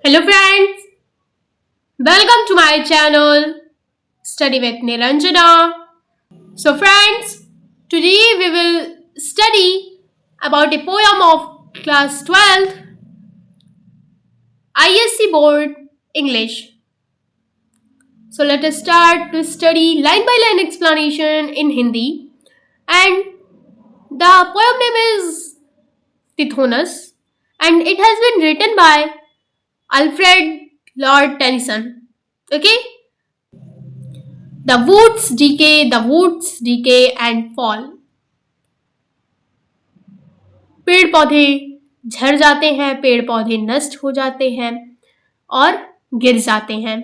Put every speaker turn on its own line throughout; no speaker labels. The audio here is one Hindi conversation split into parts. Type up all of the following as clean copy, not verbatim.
Hello friends, welcome to my channel Study with Niranjana. So friends, today we will study about a poem of class 12th ISC board English. So let us start to study line by line explanation in Hindi, and the poem name is Tithonus and it has been written by Alfred Lord Tennyson. Okay? The woods decay and fall. पेड़ पौधे झड़ जाते हैं, पेड़ पौधे नष्ट हो जाते हैं और गिर जाते हैं.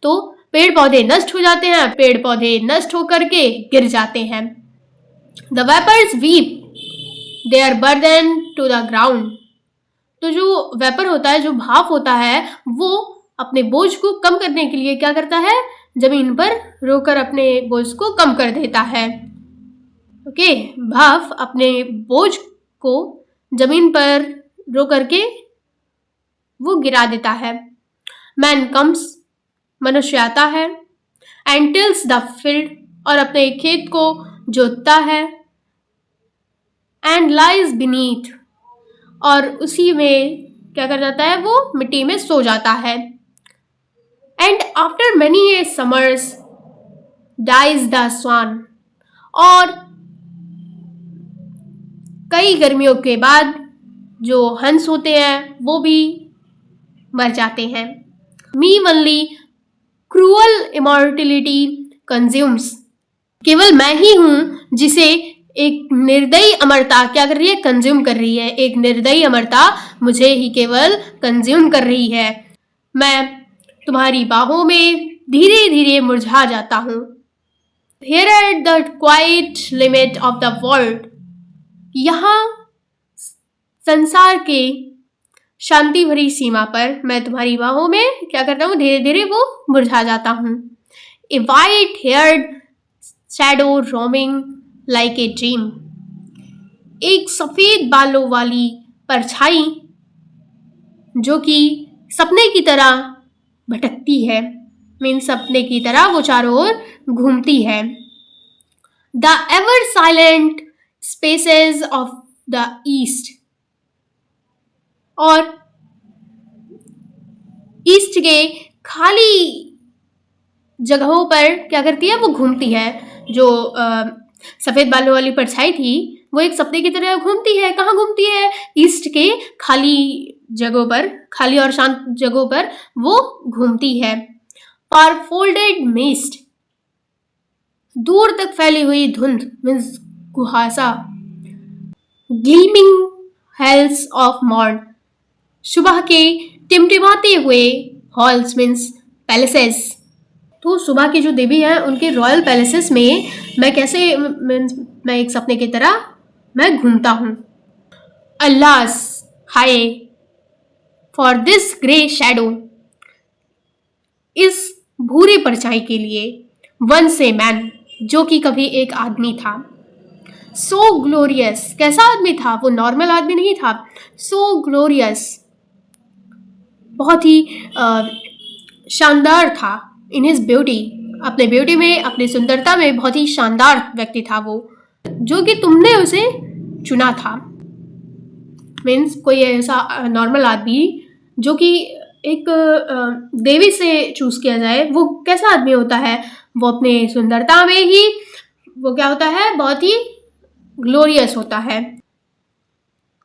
तो पेड़ पौधे नष्ट हो जाते हैं, पेड़ पौधे नष्ट होकर के गिर जाते हैं. The vapours weep their burden to the ground. तो जो वेपर होता है, जो भाप होता है, वो अपने बोझ को कम करने के लिए क्या करता है, जमीन पर रोकर अपने बोझ को कम कर देता है. ओके, भाप अपने बोझ को जमीन पर रो करके वो गिरा देता है. मैन कम्स, मनुष्य आता है. एंड टिल्स द फील्ड, और अपने खेत को जोतता है. एंड लाइज बीनीथ, और उसी में क्या कर जाता है, वो मिट्टी में सो जाता है. And after many a summers dies the swan, और कई गर्मियों के बाद जो हंस होते हैं वो भी मर जाते हैं. मी वनली क्रूअल इमॉर्टिलिटी कंज्यूम्स, केवल मैं ही हूं जिसे एक निर्दयी अमरता क्या कर रही है, कंज्यूम कर रही है. एक निर्दयी अमरता मुझे ही केवल कंज्यूम कर रही है. मैं तुम्हारी बाहों में धीरे धीरे मुरझा जाता हूं. Here at the quiet limit of the world, यहाँ संसार के शांति भरी सीमा पर मैं तुम्हारी बाहों में क्या करता हूँ, धीरे धीरे वो मुरझा जाता हूँ. A white haired shadow roaming like a dream, एक सफेद बालों वाली परछाई जो कि सपने की तरह भटकती है. मीन सपने की तरह वो चारों ओर घूमती है. The ever silent spaces of the east, और ईस्ट के खाली जगहों पर क्या करती है, वो घूमती है. जो सफेद बालों वाली परछाई थी वो एक सपने की तरह घूमती है. कहाँ घूमती है, ईस्ट के खाली जगहों पर, खाली और शांत जगहों पर वो घूमती है. फॉर फोल्डेड मिस्ट, दूर तक फैली हुई धुंध मीन्स कुहासा. ग्लीमिंग हेल्स ऑफ मॉर्न, सुबह के टिमटिमाते हुए हॉल्स मीन्स पैलेसेस. तो सुबह की जो देवी है उनके रॉयल पैलेसेस में मैं कैसे मैं एक सपने की तरह मैं घूमता हूँ. अल्लास हाय फॉर दिस ग्रे शैडो, इस भूरे परछाई के लिए. वंस ए मैन, जो कि कभी एक आदमी था. सो ग्लोरियस, कैसा आदमी था, वो नॉर्मल आदमी नहीं था. सो ग्लोरियस, बहुत ही शानदार था. इन हिज ब्यूटी, अपने ब्यूटी में, अपनी सुंदरता में बहुत ही शानदार व्यक्ति था वो, जो कि तुमने उसे चुना था. मीन्स कोई ऐसा नॉर्मल आदमी जो कि एक देवी से चूज किया जाए, वो कैसा आदमी होता है, वो अपने सुंदरता में ही वो क्या होता है, बहुत ही ग्लोरियस होता है.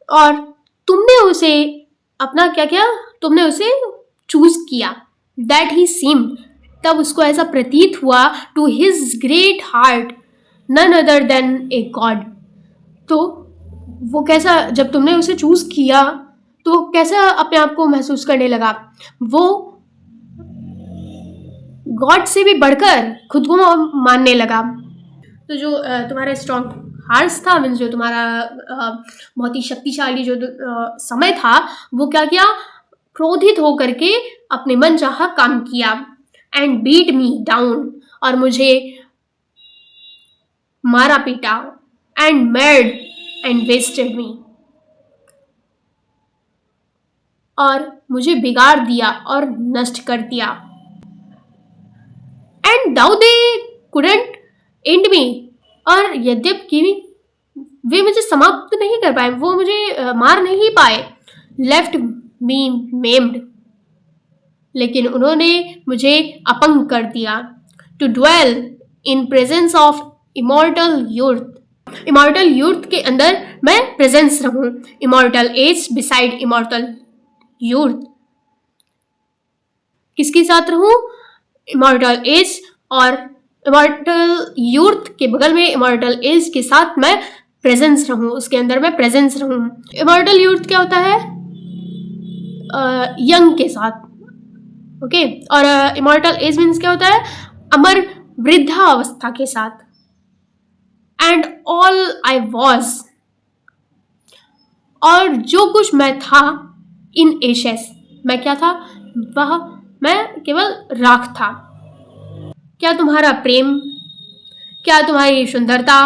और तुमने उसे अपना क्या किया, तुमने उसे चूज किया. दैट ही सीम, तब उसको ऐसा प्रतीत हुआ. To his great heart none other than a god, तो वो कैसा, जब तुमने उसे चूज किया तो कैसा अपने आप को महसूस करने लगा, वो गॉड से भी बढ़कर खुद को मानने लगा. तो जो तुम्हारा स्ट्रॉन्ग हार्स था, मीन्स जो तुम्हारा बहुत ही शक्तिशाली जो समय था, वो क्या किया, क्रोधित होकर के अपने मन चाहा काम किया. एंड बीट मी डाउन, और मुझे मारा पीटा. And made and wasted me, और मुझे बिगाड़ दिया और नष्ट कर दिया। And though they couldn't and me, और यद्यपि वे मुझे समाप्त नहीं कर पाए, वो मुझे मार नहीं पाए। लेफ्ट मी मेम्ड, लेकिन उन्होंने मुझे अपंग कर दिया। To dwell in presence of immortal youth, immortal youth के अंदर मैं प्रेजेंस रहूं। Immortal age beside immortal youth, किसके साथ रहूं? इमॉर्टल एज और इमॉर्टल यूथ के बगल में इमॉर्टल एज के साथ मैं प्रेजेंस रहूं, उसके अंदर मैं प्रेजेंस रहूं। इमॉर्टल यूथ क्या होता है? यंग के साथ, ओके। और इमॉर्टल एज मीन्स क्या होता है? अमर वृद्धावस्था के साथ। एंड ऑल आई वॉज, और जो कुछ मैं था, इन एशेस, मैं क्या था? वह मैं केवल राख था। क्या तुम्हारा प्रेम, क्या तुम्हारी सुंदरता,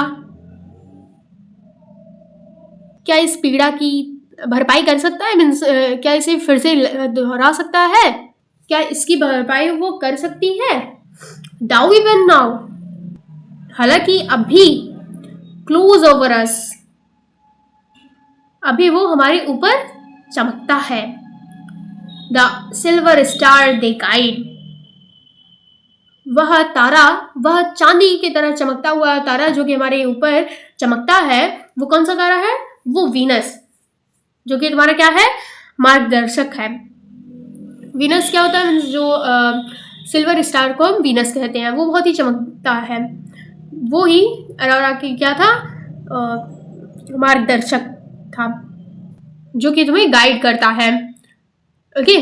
क्या इस पीड़ा की भरपाई कर सकता है? मीन्स क्या इसे फिर से दोहरा सकता है? क्या इसकी भरपाई वो कर सकती है? डाउ इवन नाउ, हालांकि अभी, क्लोज ओवर अस, अभी वो हमारे ऊपर चमकता है। The silver star they guide, वह तारा, वह चांदी की तरह चमकता हुआ तारा जो कि हमारे ऊपर चमकता है, वो कौन सा तारा है? वो वीनस, जो कि तुम्हारा क्या है? मार्गदर्शक है। वीनस क्या होता है? जो सिल्वर स्टार को हम वीनस कहते हैं, वो बहुत ही चमकता है। वो ही अरोरा की क्या था? मार्गदर्शक था, जो कि तुम्हें गाइड करता है। ओके,